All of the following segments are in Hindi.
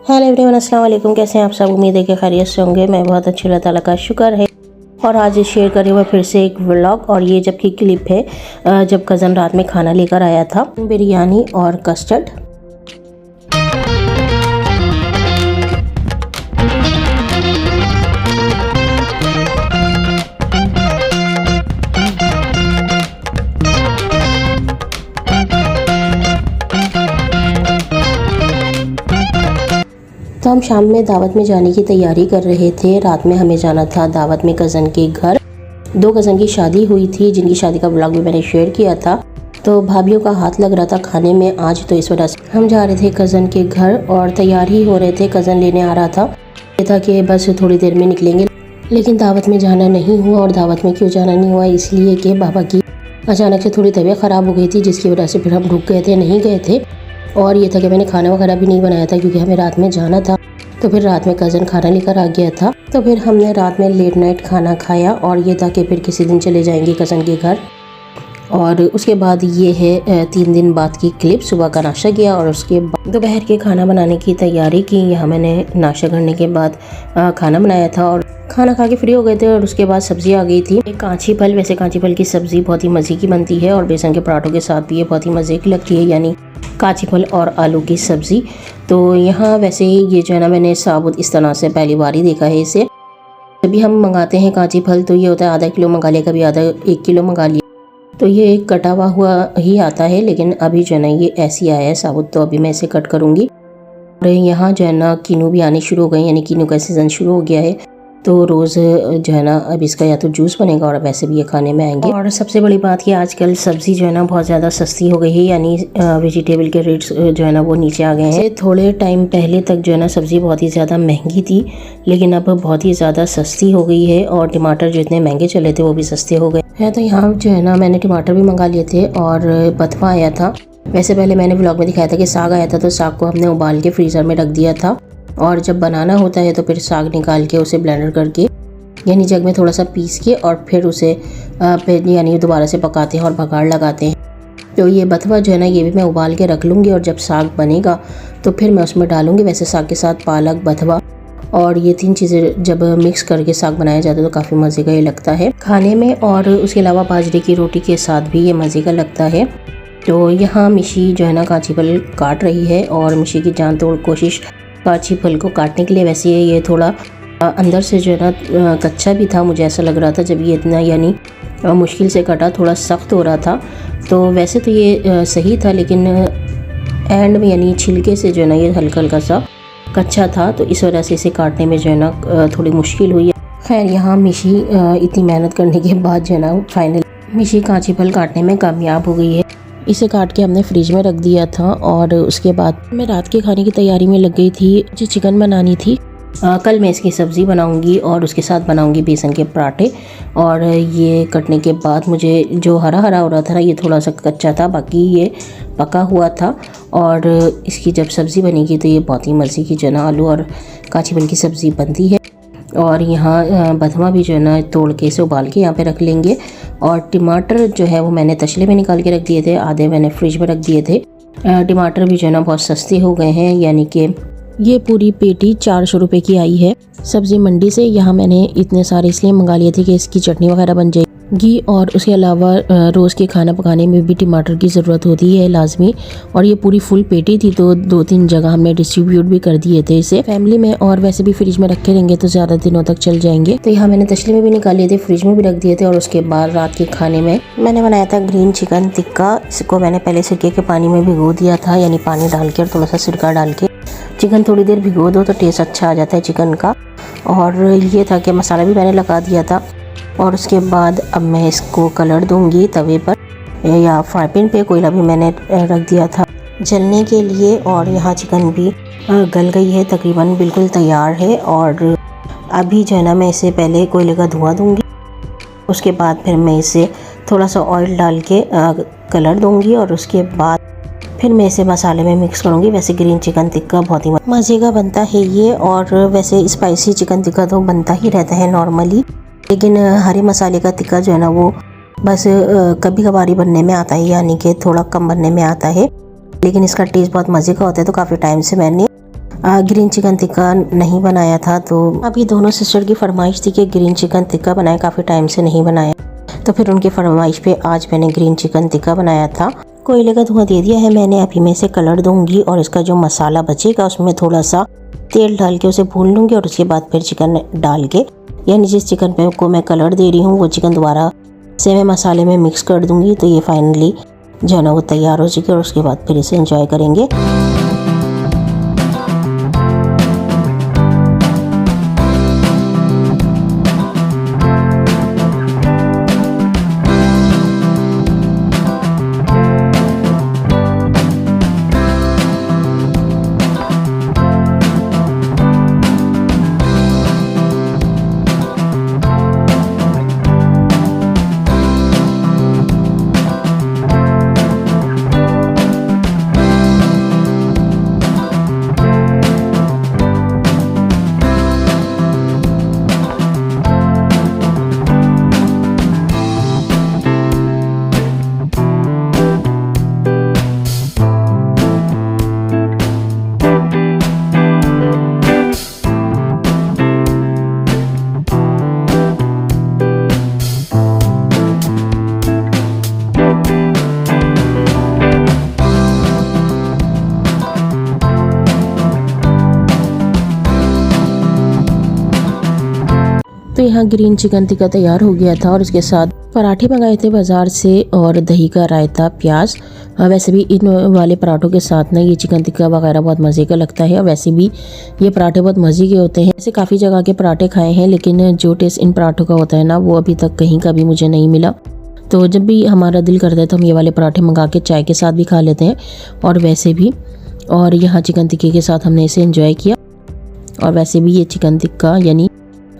हेलो एवरीवन, अस्सलाम वालेकुम। कैसे हैं आप सब? उम्मीद है कि खैरियत से होंगे। मैं बहुत अच्छी, अल्लाह ताला का शुक्र है। और आज शेयर कर रही हूँ मैं फिर से एक व्लॉग। और ये जबकि क्लिप है जब कज़न रात में खाना लेकर आया था, बिरयानी और कस्टर्ड। तो हम शाम में दावत में जाने की तैयारी कर रहे थे। रात में हमें जाना था दावत में कज़न के घर। 2 कज़न की शादी हुई थी, जिनकी शादी का व्लॉग भी मैंने शेयर किया था। तो भाभीियों का हाथ लग रहा था खाने में आज, तो इस वजह से हम जा रहे थे कज़न के घर और तैयार ही हो रहे थे। कज़न लेने आ रहा था, ये था कि बस थोड़ी देर में निकलेंगे। लेकिन दावत में जाना नहीं हुआ। और दावत में क्यों जाना नहीं हुआ? इसलिए कि बाबा की अचानक से थोड़ी तबीयत ख़राब हो गई थी, जिसकी वजह से फिर हम रुक गए थे, नहीं गए थे। और ये था कि मैंने खाना वगैरह भी नहीं बनाया था क्योंकि हमें रात में जाना था। तो फिर रात में कज़न खाना लेकर आ गया था। तो फिर हमने रात में लेट नाइट खाना खाया और ये था कि फिर किसी दिन चले जाएंगे कज़न के घर। और उसके बाद ये है 3 दिन बाद की क्लिप। सुबह का नाश्ता किया और उसके बाद दोपहर के खाना बनाने की तैयारी की। यहाँ मैंने नाश्ता करने के बाद खाना बनाया था और खाना खा के फ्री हो गए थे। और उसके बाद सब्ज़ी आ गई थी, एक कांची फल। वैसे कांची फल की सब्ज़ी बहुत ही मज़े की बनती है और बेसन के पराठों के साथ भी ये बहुत ही मज़े की लगती है, यानी कांची फल और आलू की सब्ज़ी। तो यहाँ वैसे ये जो है ना, मैंने साबुत इस तरह से पहली बार ही देखा है इसे। जब भी हम मंगाते हैं कांची फल तो ये होता है आधा किलो मंगा लिया, कभी आधा 1 किलो मंगा लिया, तो ये कटा हुआ ही आता है। लेकिन अभी जो है ना ये ऐसी आया है साबुत, तो अभी मैं इसे कट करूँगी। और यहाँ जो है ना कीनू भी आने शुरू हो गए, यानी कीनू का सीज़न शुरू हो गया है। तो रोज़ जो है ना अब इसका या तो जूस बनेगा और वैसे भी ये खाने में आएंगे। और सबसे बड़ी बात कि आजकल सब्ज़ी जो है ना बहुत ज़्यादा सस्ती हो गई है, यानी वेजिटेबल के रेट्स जो है ना वो नीचे आ गए हैं। थोड़े टाइम पहले तक जो है ना सब्ज़ी बहुत ही ज़्यादा महंगी थी, लेकिन अब बहुत ही ज़्यादा सस्ती हो गई है। और टमाटर जो इतने महंगे चले थे वो भी सस्ते हो गए हैं। तो यहाँ जो है ना मैंने टमाटर भी मंगा लिए थे और बथवा आया था। वैसे पहले मैंने ब्लॉग में दिखाया था कि साग आया था, तो साग को हमने उबाल के फ्रीज़र में रख दिया था। और जब बनाना होता है तो फिर साग निकाल के उसे ब्लेंडर करके यानी जग में थोड़ा सा पीस के और फिर उसे फिर यानी दोबारा से पकाते हैं और बघाड़ लगाते हैं। तो ये बथवा जो है ना ये भी मैं उबाल के रख लूँगी और जब साग बनेगा तो फिर मैं उसमें डालूँगी। वैसे साग के साथ पालक, बथवा और ये 3 चीज़ें जब मिक्स करके साग बनाया जाता है तो काफ़ी मज़े का ये लगता है खाने में। और उसके अलावा बाजरे की रोटी के साथ भी ये मज़े का लगता है। तो यहाँ मिशी जो है ना कांची फल काट रही है और मिशी की जान तोड़ कोशिश कांची फल को काटने के लिए। वैसे ये थोड़ा अंदर से जो है ना कच्चा भी था, मुझे ऐसा लग रहा था जब ये इतना यानी मुश्किल से कटा, थोड़ा सख्त हो रहा था। तो वैसे तो ये सही था, लेकिन एंड में यानी छिलके से जो है ना ये हल्का हल्का सा कच्चा था, तो इस वजह से इसे काटने में जो है ना थोड़ी मुश्किल हुई है। खैर यहाँ मिशी इतनी मेहनत करने के बाद जो है ना फाइनल मिशी कांची फल काटने में कामयाब हो गई है। इसे काट के हमने फ्रिज में रख दिया था और उसके बाद मैं रात के खाने की तैयारी में लग गई थी। मुझे चिकन बनानी थी। कल मैं इसकी सब्ज़ी बनाऊंगी और उसके साथ बनाऊंगी बेसन के पराठे। और ये कटने के बाद मुझे जो हरा हरा हो रहा था ना ये थोड़ा सा कच्चा था, बाकी ये पका हुआ था। और इसकी जब सब्ज़ी बनेगी तो ये बहुत ही मज़े की जो है ना आलू और कांची फल की सब्ज़ी बनती है। और यहाँ बथवा भी जो है ना तोड़ के इसे उबाल के यहाँ पे रख लेंगे। और टमाटर जो है वो मैंने तसले में निकाल के रख दिए थे, आधे मैंने फ्रिज में रख दिए थे। टमाटर भी जो है ना बहुत सस्ते हो गए हैं, यानी कि ये पूरी पेटी 400 रुपये की आई है सब्ज़ी मंडी से। यहाँ मैंने इतने सारे इसलिए मंगा लिए थे कि इसकी चटनी वगैरह बन जाएगी। और उसके अलावा रोज़ के खाना पकाने में भी टमाटर की ज़रूरत होती है लाजमी। और ये पूरी फुल पेटी थी, तो 2-3 जगह हमने डिस्ट्रीब्यूट भी कर दिए थे इसे फैमिली में। और वैसे भी फ्रिज में रखे रहेंगे तो ज़्यादा दिनों तक चल जाएंगे। तो यहाँ मैंने तसले में भी निकाल लिए थे, फ्रिज में भी रख दिए थे। और उसके बाद रात के खाने में मैंने बनाया था ग्रीन चिकन टिक्का। इसको मैंने पहले सिरके के पानी में भिगो दिया था, यानी पानी डाल के और थोड़ा सा सिरका डाल के चिकन थोड़ी देर भिगो दो तो टेस्ट अच्छा आ जाता है चिकन का। और ये था कि मसाला भी मैंने लगा दिया था। और उसके बाद अब मैं इसको कलर दूंगी तवे पर या फ्राई पैन पे, कोयला भी मैंने रख दिया था जलने के लिए। और यहाँ चिकन भी गल गई है, तकरीबन बिल्कुल तैयार है। और अभी जो है ना मैं इसे पहले कोयले का धुआं दूंगी, उसके बाद फिर मैं इसे थोड़ा सा ऑयल डाल के कलर दूंगी और उसके बाद फिर मैं इसे मसाले में मिक्स करूँगी। वैसे ग्रीन चिकन टिक्का बहुत ही मज़े का बनता है ये। और वैसे स्पाइसी चिकन टिक्का तो बनता ही रहता है नॉर्मली, लेकिन हरे मसाले का टिक्का जो है ना वो बस कभी कभार ही बनने में आता है, यानी कि थोड़ा कम बनने में आता है। लेकिन इसका टेस्ट बहुत मज़े का होता है। तो काफ़ी टाइम से मैंने ग्रीन चिकन टिक्का नहीं बनाया था। तो अभी दोनों सिस्टर की फरमाइश थी कि ग्रीन चिकन टिक्का बनाए, काफ़ी टाइम से नहीं बनाया। तो फिर उनकी फरमाइश पे आज मैंने ग्रीन चिकन टिक्का बनाया था। कोयले का धुआं दे दिया है मैंने, अभी मैं इसे कलर दूंगी और इसका जो मसाला बचेगा उसमें थोड़ा सा तेल डाल के उसे भून लूँगी और उसके बाद फिर चिकन डाल के, यानी जिस चिकन पे को मैं कलर दे रही हूँ वो चिकन दोबारा से मैं मसाले में मिक्स कर दूँगी। तो ये फाइनली जो है ना वो तैयार हो चुकी है और उसके बाद फिर इसे एंजॉय करेंगे। तो यहाँ ग्रीन चिकन टिक्का तैयार हो गया था और इसके साथ पराठे मंगाए थे बाज़ार से और दही का रायता, प्याज। वैसे भी इन वाले पराठों के साथ ना ये चिकन टिक्का वगैरह बहुत मज़े का लगता है और वैसे भी ये पराठे बहुत मज़े के होते हैं। ऐसे काफ़ी जगह के पराठे खाए हैं लेकिन जो टेस्ट इन पराठों का होता है ना वो अभी तक कहीं का भी मुझे नहीं मिला। तो जब भी हमारा दिल करता है तो हम ये वाले पराठे मंगा के चाय के साथ भी खा लेते हैं और वैसे भी। और यहाँ चिकन टिक्के के साथ हमने इसे एंजॉय किया और वैसे भी ये चिकन टिक्का यानी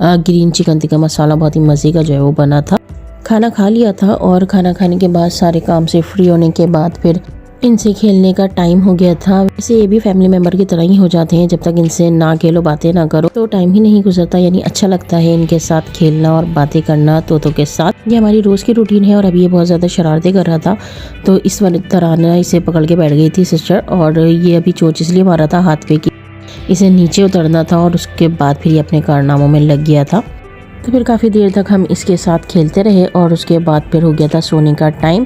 ग्रीन चिकन टिक्का मसाला बहुत ही मज़े का जो है वो बना था। खाना खा लिया था और खाना खाने के बाद सारे काम से फ्री होने के बाद फिर इनसे खेलने का टाइम हो गया था। वैसे ये भी फैमिली मेम्बर की तरह ही हो जाते हैं, जब तक इनसे ना खेलो बातें ना करो तो टाइम ही नहीं गुजरता। यानी अच्छा लगता है इनके साथ खेलना और बातें करना तोतों के साथ। ये हमारी रोज़ की रूटीन है और अभी ये बहुत ज़्यादा शरारतें कर रहा था तो इस तरह ना इसे पकड़ के बैठ गई थी सिस्टर। और ये अभी चोंच इसलिए मारा था हाथ पे कि इसे नीचे उतरना था और उसके बाद फिर ये अपने कारनामों में लग गया था। तो फिर काफ़ी देर तक हम इसके साथ खेलते रहे और उसके बाद फिर हो गया था सोने का टाइम।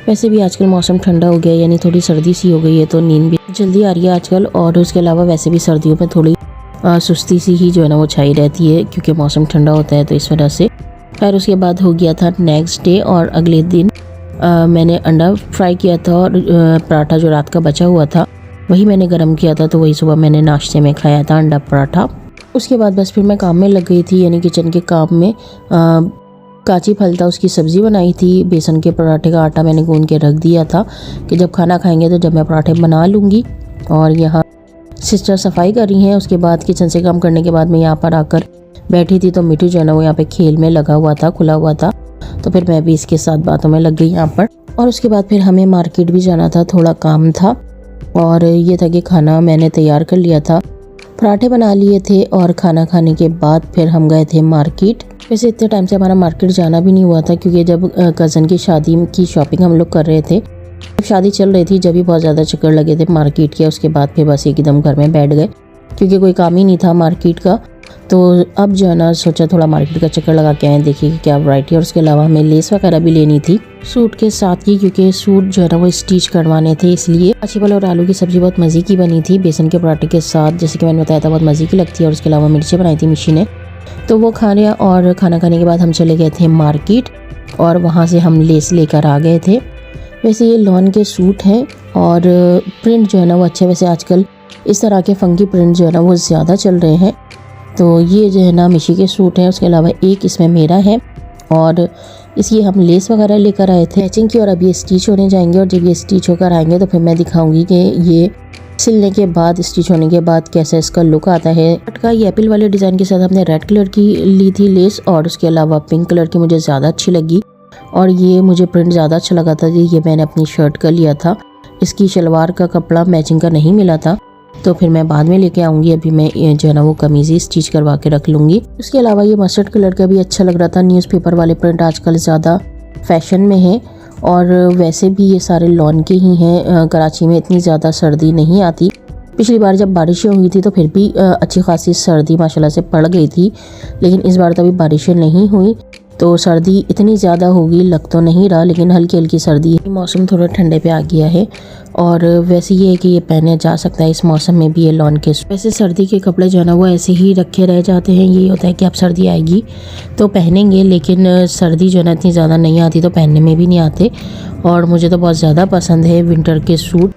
वैसे भी आजकल मौसम ठंडा हो गया यानी थोड़ी सर्दी सी हो गई है तो नींद भी जल्दी आ रही है आजकल। और उसके अलावा वैसे भी सर्दियों में थोड़ी सुस्ती सी ही जो है ना वो छाई रहती है क्योंकि मौसम ठंडा होता है तो इस वजह से। फिर उसके बाद हो गया था नेक्स्ट डे और अगले दिन मैंने अंडा फ्राई किया था और पराठा जो रात का बचा हुआ था वही मैंने गर्म किया था तो वही सुबह मैंने नाश्ते में खाया था अंडा पराठा। उसके बाद बस फिर मैं काम में लग गई थी यानी किचन के काम में। काची फल था उसकी सब्ज़ी बनाई थी। बेसन के पराठे का आटा मैंने गूंद के रख दिया था कि जब खाना खाएंगे तो जब मैं पराठे बना लूँगी। और यहाँ सिस्टर सफाई कर रही हैं। उसके बाद किचन से काम करने के बाद मैं यहाँ पर आकर बैठी थी तो मिठू जो है ना वो यहाँ पे खेल में लगा हुआ था, खुला हुआ था। तो फिर मैं भी इसके साथ बातों में लग गई यहाँ पर। और उसके बाद फिर हमें मार्केट भी जाना था, थोड़ा काम था और ये था कि खाना मैंने तैयार कर लिया था, पराठे बना लिए थे और खाना खाने के बाद फिर हम गए थे मार्केट। वैसे इतने टाइम से हमारा मार्केट जाना भी नहीं हुआ था क्योंकि जब कज़न की शादी की शॉपिंग हम लोग कर रहे थे, जब शादी चल रही थी, जब भी बहुत ज़्यादा चक्कर लगे थे मार्केट के। उसके बाद फिर बस एकदम घर में बैठ गए क्योंकि कोई काम ही नहीं था मार्केट का। तो अब जो है ना सोचा थोड़ा मार्केट का चक्कर लगा के आए, देखिए कि क्या वैरायटी। और उसके अलावा हमें लेस वगैरह भी लेनी थी सूट के साथ की क्योंकि सूट जो है ना वो स्टिच करवाने थे, इसलिए। चावल और आलू की सब्जी बहुत मज़े की बनी थी बेसन के पराठे के साथ, जैसे कि मैंने बताया था बहुत मज़े की लगती है। और उसके अलावा मिर्चें बनाई थी मिशी ने, तो वो खा लिया। और खाना खाने के बाद हम चले गए थे मार्केट और वहाँ से हम लेस लेकर आ गए थे। वैसे ये लॉन के सूट हैं और प्रिंट जो है ना वो अच्छे, वैसे आजकल इस तरह के फंकी प्रिंट जो है ना वो ज़्यादा चल रहे हैं। तो ये जो है ना मिशी के सूट हैं। उसके अलावा एक इसमें मेरा है और इसकी हम लेस वगैरह लेकर आए थे मैचिंग की। और अभी ये स्टिच होने जाएंगे और जब ये स्टिच होकर आएंगे तो फिर मैं दिखाऊंगी कि ये सिलने के बाद, स्टिच होने के बाद कैसा इसका लुक आता है। कट का ये एप्पल वाले डिज़ाइन के साथ हमने रेड कलर की ली थी लेस और उसके अलावा पिंक कलर की मुझे ज़्यादा अच्छी लगी और ये मुझे प्रिंट ज़्यादा अच्छा लगा था। ये मैंने अपनी शर्ट का लिया था। इसकी शलवार का कपड़ा मैचिंग का नहीं मिला था तो फिर मैं बाद में लेके आऊँगी। अभी मैं जो है ना वो कमीज़ ही स्टिच करवा के रख लूँगी। उसके अलावा ये मस्टर्ड कलर का भी अच्छा लग रहा था। न्यूज़पेपर वाले प्रिंट आजकल ज़्यादा फैशन में है और वैसे भी ये सारे लॉन के ही हैं। कराची में इतनी ज़्यादा सर्दी नहीं आती पिछली बार जब बारिशें हुई थी तो फिर भी अच्छी खासी सर्दी माशाल्लाह से पड़ गई थी, लेकिन इस बार तो अभी बारिशें नहीं हुई तो सर्दी इतनी ज़्यादा होगी लग तो नहीं रहा, लेकिन हल्की हल्की सर्दी है। मौसम थोड़ा ठंडे पे आ गया है और वैसे ये है कि ये पहने जा सकता है इस मौसम में भी ये लॉन के। वैसे सर्दी के कपड़े जो है ना वो ऐसे ही रखे रह जाते हैं, ये होता है कि अब सर्दी आएगी तो पहनेंगे, लेकिन सर्दी जो है ना इतनी ज़्यादा नहीं आती तो पहनने में भी नहीं आते। और मुझे तो बहुत ज़्यादा पसंद है विंटर के सूट,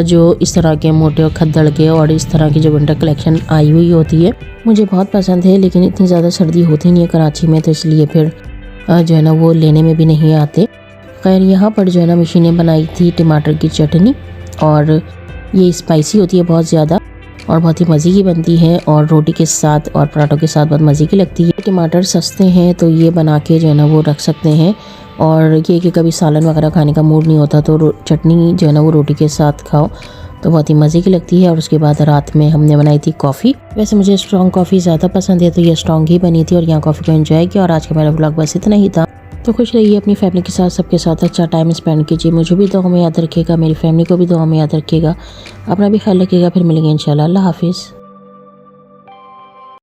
जो इस तरह के मोटे और खद्दड़ के और इस तरह की जो विंटर कलेक्शन आई हुई होती है मुझे बहुत पसंद है। लेकिन इतनी ज़्यादा सर्दी होती नहीं है कराची में, तो इसलिए फिर जो है ना वो लेने में भी नहीं आते। खैर यहाँ पर जो है ना मशीने बनाई थी टमाटर की चटनी, और ये स्पाइसी होती है बहुत ज़्यादा और बहुत ही मज़े की बनती है और रोटी के साथ और पराठों के साथ बहुत मज़े की लगती है। टमाटर सस्ते हैं तो ये बना के जो है ना वो रख सकते हैं, और ये कि कभी सालन वगैरह खाने का मूड नहीं होता तो चटनी जो है ना वो रोटी के साथ खाओ तो बहुत ही मज़े की लगती है। और उसके बाद रात में हमने बनाई थी कॉफ़ी। वैसे मुझे स्ट्रॉन्ग कॉफ़ी ज़्यादा पसंद है तो ये स्ट्रॉन्ग ही बनी थी और यहाँ कॉफ़ी को एंजॉय किया। और आज का मेरा व्लॉग बस इतना ही था। तो खुश रहिए अपनी फैमिली के साथ, सबके साथ अच्छा टाइम स्पेंड कीजिए। मुझे भी दुआ में याद रखिएगा, मेरी फैमिली को भी दुआ में याद रखिएगा, अपना भी ख्याल रखिएगा। फिर मिलेंगे इंशाल्लाह। अल्लाह हाफिज़।